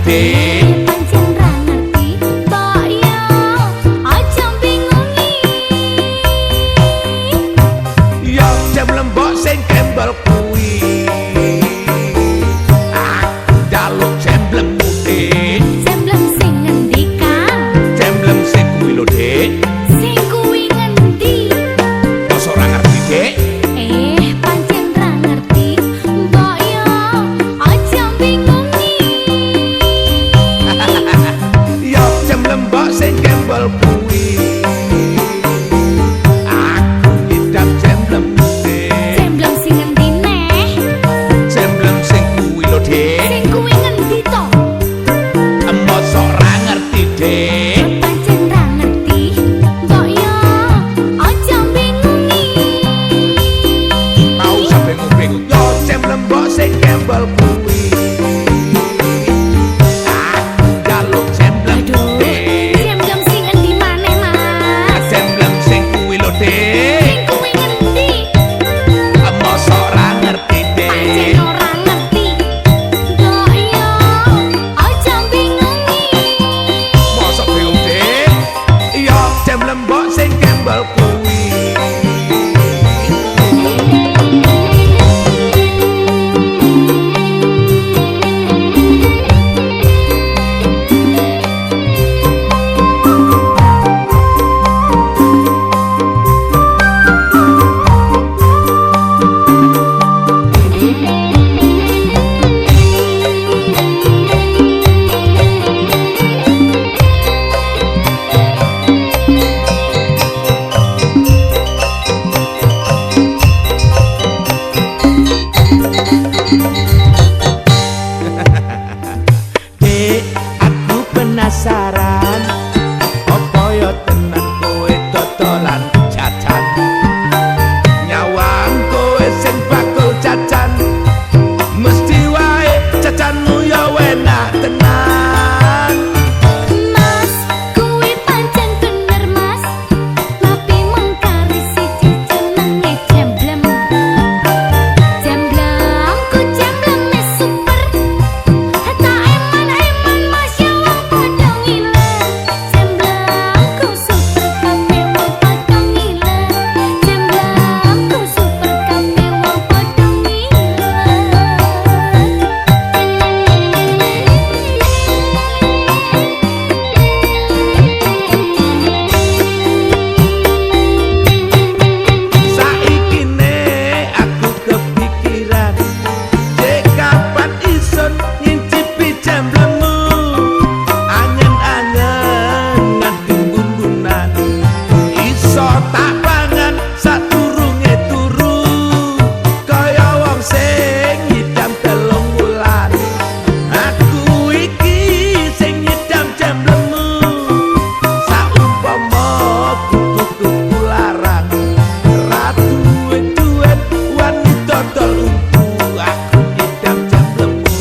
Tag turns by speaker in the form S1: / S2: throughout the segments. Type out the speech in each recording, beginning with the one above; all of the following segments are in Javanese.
S1: Dek.
S2: Pancen ra ngerti, mbok yo aja bingungi.
S1: Yo jam lembok sing kembal kuwi. Aku njaluk jemblem Dek.
S2: Semblem sing ngendi Kang?
S1: Jemblem sing kuwi lho Dek.
S2: Sing kuwi ngendi?
S1: Mosok ora ngerti Dek.
S2: Pancen ra ngerti, mbok yo aja bingungi.
S1: Yo jam lembok sing kembal kuwi. Aku ngidap jemblem Dek.
S2: Semblem sing ngendi neh?
S1: Jemblem sing kuwi lho Dek.
S2: Sing kuwi ngendi to?
S1: Mosok ora ngerti Dek.
S2: Pancen ra ngerti, mbok yo aja bingungi.
S1: Mau sampe bingung. Yo jam lembok sing kembal kuwi. Aku njaluk jemblem Dek.
S2: Semblem sing ngendi maneh Mas?
S1: Jemblem sing kuwi lho Dek.
S2: Sing kuwi ngendi?
S1: Mosok ora ngerti
S2: Pancen
S1: Dek.
S2: ora ngerti, mbok yo aja bingungi.
S1: Mosok bingung Dek. Yo jam lembok sing kembal kuwi. Dek, aku penasaran. Apa ya tenan kowe dodolan jajan? Nyawang kowe sing bakul jajan. Mesti wae jajanmu ya enak tenan.
S2: Mas, kuwi pancen bener Mas. Tapi mengkari siji jenenge jemblem. Jemblemku jembleme super. Tak eman-eman Mas ya wong padha ngiler. Jemblemku super kabeh wong padha ngiler. Jemblemku super kabeh wong padha
S1: Saiki ne aku kepikiran. Dek kapan ison ngincipi jemblemu? Angen-angen nganti bumbunan. Iso tak pangan sadurunge turu. Kaya wong sing ngidam 3 wulan. Aku iki sing ngidam jemblemu. Saumpama kudu tuku larang. Ratu duet wani dodol untu. Aku ngidam jemblemu.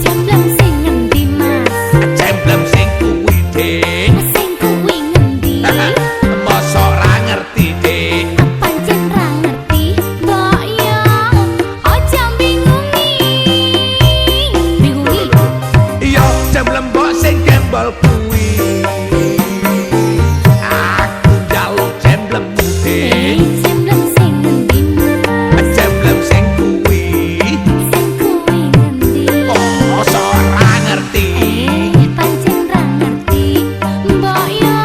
S2: Jemblem sing ngendi Mas?
S1: Jemblem sing kuwi Dek.
S2: Sing kuwi ngendi?
S1: Mosok ora ngerti Dek.
S2: Pancen ra ngerti, mbok yo aja bingungi. Bingungi.
S1: Yo jemblem mbok sing kembal kuwi. Aku njaluk jemblem Dek.
S2: Jemblem sing ngendi Mas?
S1: Jemblem sing kuwi.
S2: Sing kuwi ngendi?
S1: Mosok ora ngerti.
S2: Pancen ra ngerti, mbok yo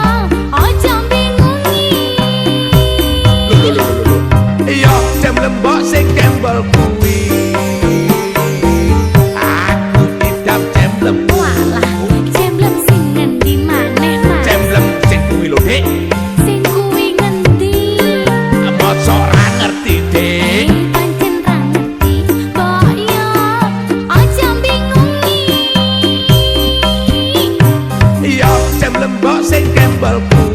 S2: aja bingungi.
S1: Yo jemblem mbok sing kembal kuwi. Aku ngidam jemblem.
S2: Walah, jemblem sing ngendi maneh Mas?
S1: Jemblem sing kuwi lho Dek.
S2: Sing kuwi ngendi?
S1: Mosok ora ngerti Dek.
S2: Pancen ra ngerti, mbok yo aja bingungi.
S1: Yo jemblem mbok sing kembal kuwi.